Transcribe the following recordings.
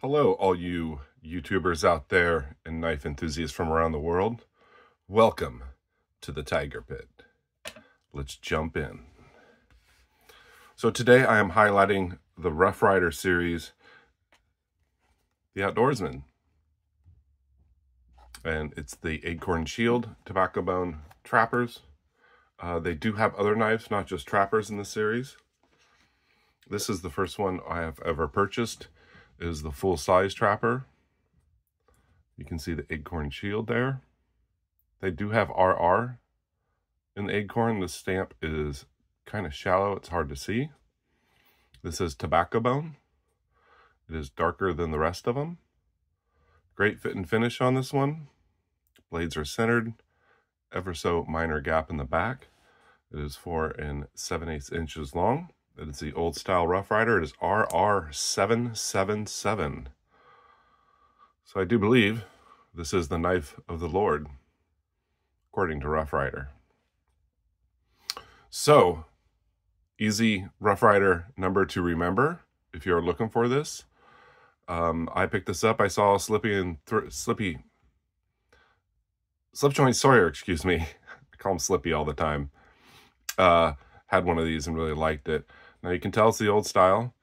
Hello, all you YouTubers out there and knife enthusiasts from around the world. Welcome to the Tiger Pit. Let's jump in. So today I am highlighting the Rough Ryder series, the Outdoorsman. And it's the Acorn Shield tobacco bone trappers. They do have other knives, not just trappers in the series. This is the first one I have ever purchased. It is the full-size trapper. You can see the Acorn Shield there. They do have RR in the Acorn. The stamp is kind of shallow. It's hard to see. This is tobacco bone. It is darker than the rest of them. Great fit and finish on this one. Blades are centered. Ever so minor gap in the back. It is 4 7/8 inches long. It is the old style Rough Ryder. It is RR777. So I do believe this is the knife of the Lord, according to Rough Ryder. So, easy Rough Ryder number to remember if you're looking for this. I picked this up. I saw slip joint Sawyer, excuse me. I call him Slippy all the time. Had one of these and really liked it. Now you can tell it's the old style.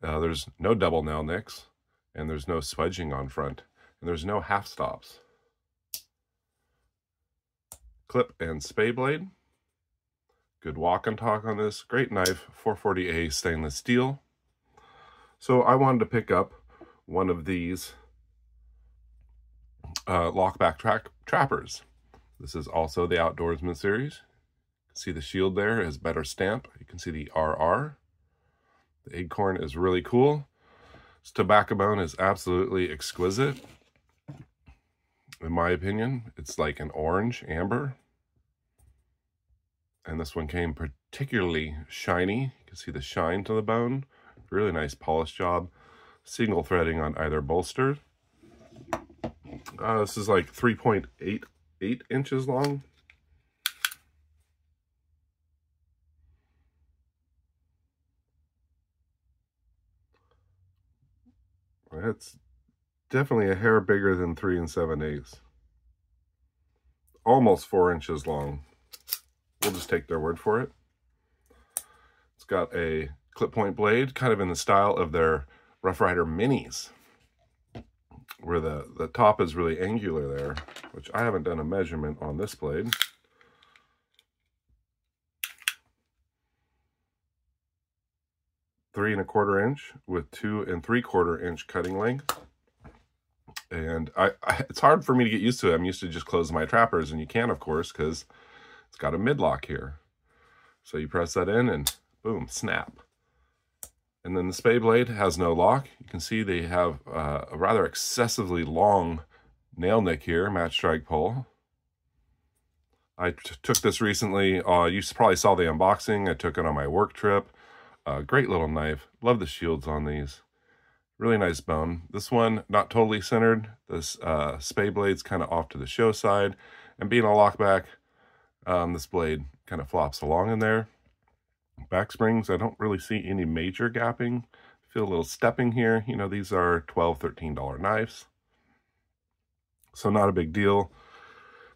There's no double nail nicks, and there's no swedging on front, and there's no half stops. Clip and spay blade. Good walk and talk on this. Great knife, 440A stainless steel. So I wanted to pick up one of these lockback trappers. This is also the Outdoorsman series. You can see the shield there has better stamp. You can see the RR. The Acorn is really cool. This tobacco bone is absolutely exquisite. In my opinion, it's like an orange amber. And this one came particularly shiny. You can see the shine to the bone. Really nice polish job. Single threading on either bolster. This is like 3.88 inches long. That's definitely a hair bigger than 3 7/8. Almost 4 inches long. We'll just take their word for it. It's got a clip point blade, kind of in the style of their Rough Ryder minis, where the top is really angular there, which I haven't done a measurement on this blade. Three and a quarter inch with 2 3/4 inch cutting length. And it's hard for me to get used to it. I'm used to just closing my trappers, and you can, of course, because it's got a mid-lock here. So you press that in and boom, snap. And then the spay blade has no lock. You can see they have a rather excessively long nail nick here, match strike pull. I took this recently. You probably saw the unboxing. I took it on my work trip. Great little knife. Love the shields on these. Really nice bone. This one, not totally centered. This spay blade's kind of off to the show side. And being a lockback, this blade kind of flops along in there. Back springs, I don't really see any major gapping. Feel a little stepping here. You know, these are $12, $13 knives. So not a big deal.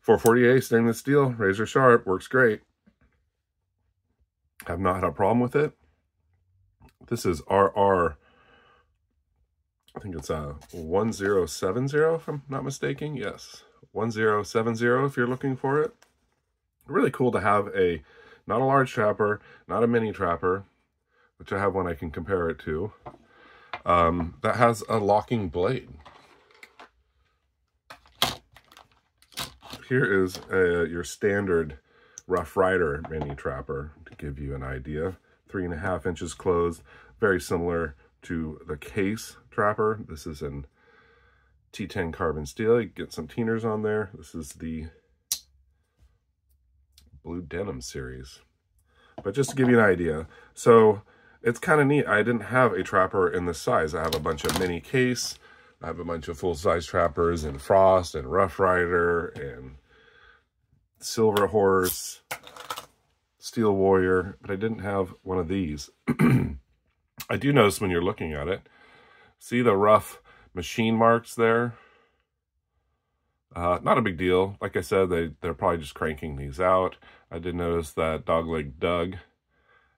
440A stainless steel, razor sharp, works great. Have not had a problem with it. This is RR, I think it's 1070 if I'm not mistaken. Yes, 1070 if you're looking for it. Really cool to have not a large trapper, not a mini trapper, which I have one I can compare it to, that has a locking blade. Here is your standard Rough Ryder mini trapper to give you an idea. 3.5 inches closed, very similar to the Case trapper. This is in T10 carbon steel. You get some Teeners on there. This is the Blue Denim series. But just to give you an idea, so it's kind of neat. I didn't have a trapper in this size. I have a bunch of mini Case. I have a bunch of full-size trappers in Frost and Rough Ryder and Silver Horse, Steel Warrior, but I didn't have one of these. I do notice when you're looking at it, see the rough machine marks there. Not a big deal. Like I said, they're probably just cranking these out. I did notice that Dogleg Doug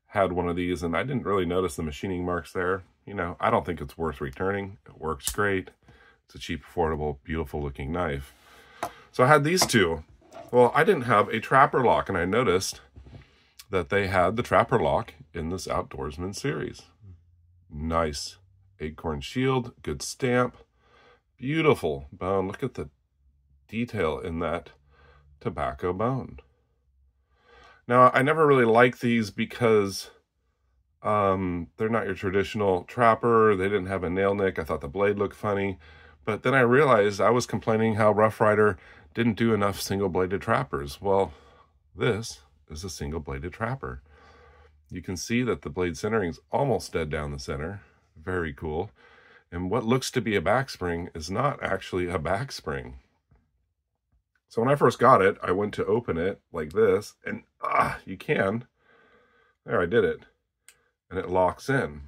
had one of these, and I didn't really notice the machining marks there. You know, I don't think it's worth returning. It works great. It's a cheap, affordable, beautiful looking knife. So I had these two. Well, I didn't have a trapper lock, and I noticed that they had the trapper lock in this Outdoorsman series. Nice acorn shield, good stamp, beautiful bone. Look at the detail in that tobacco bone. Now, I never really liked these because they're not your traditional trapper. They didn't have a nail nick. I thought the blade looked funny. But then I realized I was complaining how Rough Ryder didn't do enough single-bladed trappers. Well, this is a single-bladed trapper. You can see that the blade centering is almost dead down the center. Very cool. And what looks to be a back spring is not actually a back spring. So when I first got it, I went to open it like this, and you can. There, I did it. And it locks in.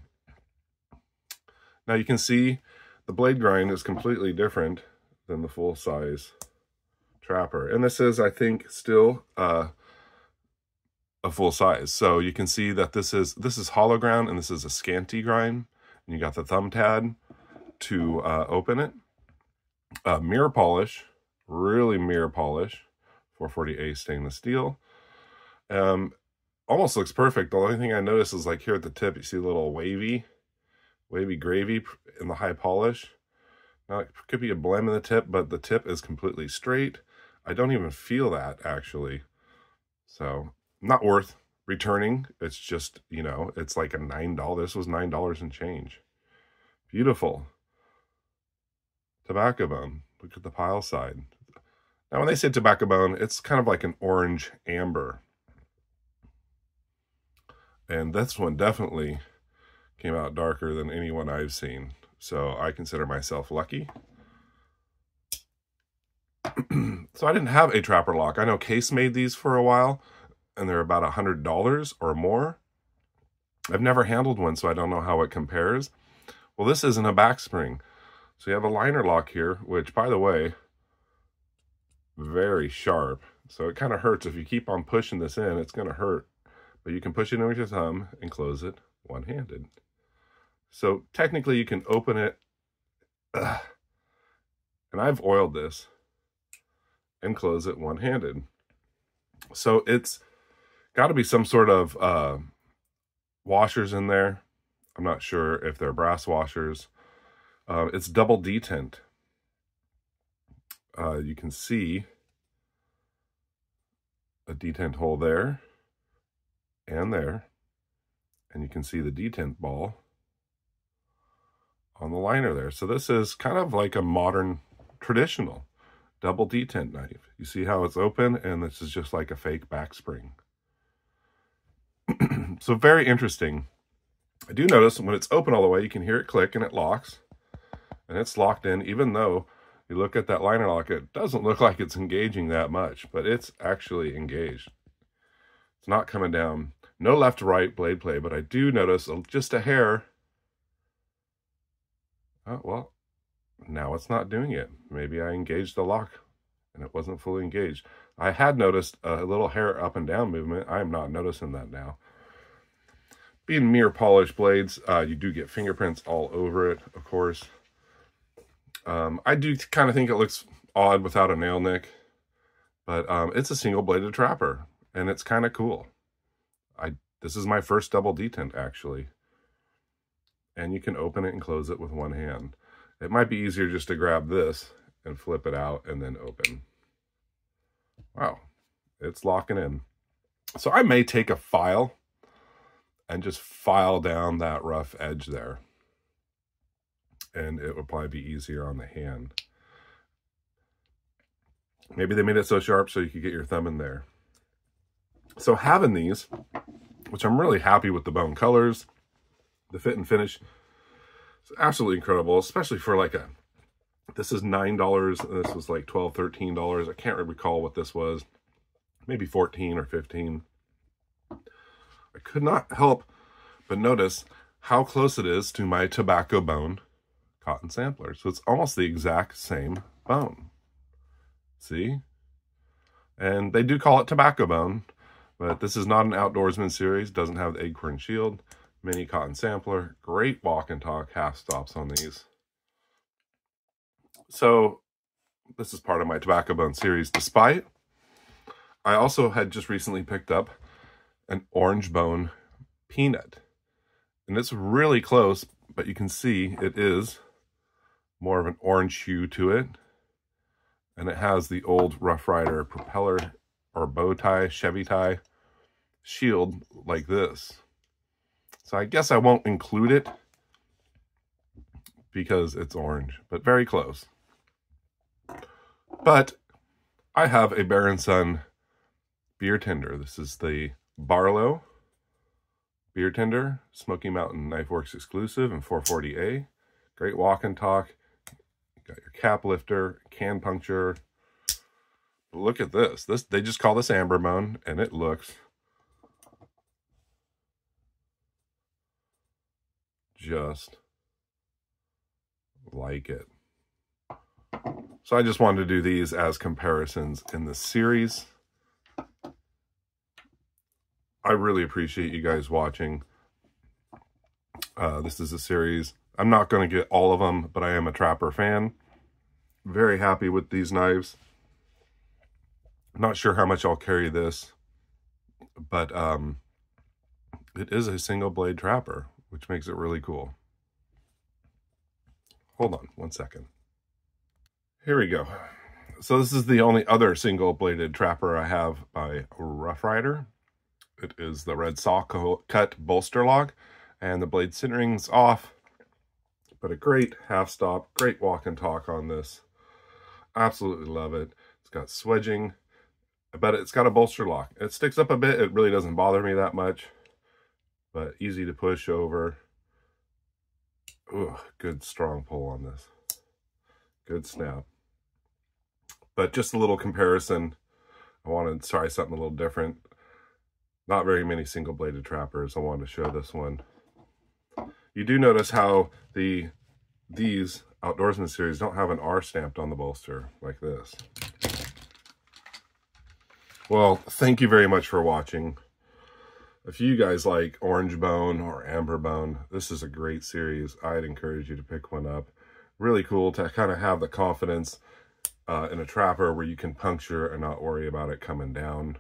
Now you can see the blade grind is completely different than the full-size trapper. And this is, I think, still a full size. So you can see that this is hollow ground, and this is a scanty grind. And you got the thumb tab to open it. Mirror polish. Really mirror polish, 440A stainless steel. Almost looks perfect. The only thing I noticed is like here at the tip, you see a little wavy gravy in the high polish. Now it could be a blem in the tip, but the tip is completely straight. I don't even feel that actually. So not worth returning. It's just, you know, it's like a $9. This was $9 and change. Beautiful. Tobacco bone. Look at the pile side. Now, when they say tobacco bone, it's kind of like an orange amber. And this one definitely came out darker than any one I've seen. So I consider myself lucky. So I didn't have a trapper lock. I know Case made these for a while, and they're about $100 or more. I've never handled one, so I don't know how it compares. Well, this isn't a back spring. So you have a liner lock here, which, by the way, very sharp. So it kind of hurts. If you keep on pushing this in, it's going to hurt. But you can push it in with your thumb and close it one-handed. So technically you can open it. And I've oiled this and close it one-handed. So it's got to be some sort of washers in there. I'm not sure if they're brass washers. It's double detent. You can see a detent hole there and there. And you can see the detent ball on the liner there. So this is kind of like a modern, traditional double detent knife. You see how it's open, and this is just like a fake back spring. So very interesting. I do notice when it's open all the way, you can hear it click and it locks. And it's locked in, even though you look at that liner lock, it doesn't look like it's engaging that much, but it's actually engaged. It's not coming down. No left to right blade play, but I do notice just a hair. Oh, well, now it's not doing it. Maybe I engaged the lock and it wasn't fully engaged. I had noticed a little hair up and down movement. I am not noticing that now. Being mirror polished blades, you do get fingerprints all over it, of course. I do kind of think it looks odd without a nail nick, but it's a single-bladed trapper, and it's kind of cool. This is my first double detent, actually. And you can open it and close it with one hand. It might be easier just to grab this and flip it out and then open. Wow, it's locking in. So I may take a file and just file down that rough edge there. And it would probably be easier on the hand. Maybe they made it so sharp so you could get your thumb in there. So having these, which I'm really happy with the bone colors, the fit and finish, it's absolutely incredible, especially for like this is $9, and this was like $12, $13. I can't recall what this was, maybe 14 or 15. I could not help but notice how close it is to my tobacco bone cotton sampler. So it's almost the exact same bone. See? And they do call it tobacco bone, but this is not an Outdoorsman series. Doesn't have the acorn shield. Mini cotton sampler. Great walk and talk half stops on these. So this is part of my tobacco bone series. Despite, I also had just recently picked up an orange bone peanut. And it's really close, but you can see it is more of an orange hue to it. And it has the old Rough Rider propeller or bow tie, Chevy tie shield like this. So I guess I won't include it because it's orange, but very close. But I have a Bear & Son beer tender. This is the Barlow beer tender, Smoky Mountain Knife Works exclusive and 440A. Great walk and talk. You got your cap lifter, can puncture. Look at this. They just call this amber bone, and it looks just like it. So I just wanted to do these as comparisons in the series. I really appreciate you guys watching. This is a series. I'm not going to get all of them, but I am a trapper fan. Very happy with these knives. Not sure how much I'll carry this, but it is a single blade trapper, which makes it really cool. Hold on one second. Here we go. So this is the only other single bladed trapper I have by Rough Rider. It is the red saw cut bolster lock, and the blade centering's off, but a great half stop, great walk and talk on this. Absolutely love it. It's got swedging, but it's got a bolster lock. It sticks up a bit. It really doesn't bother me that much, but easy to push over. Ooh, good strong pull on this. Good snap. But just a little comparison. I wanted to try something a little different. Not very many single bladed trappers. I wanted to show this one. You do notice how these Outdoorsman series don't have an R stamped on the bolster like this. Well, thank you very much for watching. If you guys like orange bone or amber bone, this is a great series. I'd encourage you to pick one up. Really cool to kind of have the confidence in a trapper where you can puncture and not worry about it coming down.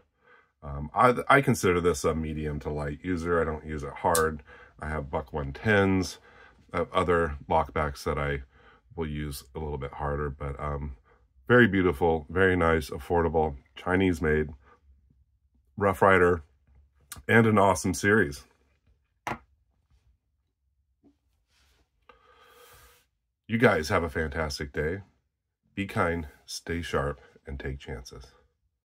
I consider this a medium to light user. I don't use it hard. I have Buck 110s, other lockbacks that I will use a little bit harder, but very beautiful, very nice, affordable, Chinese made, Rough Rider, and an awesome series. You guys have a fantastic day. Be kind, stay sharp, and take chances.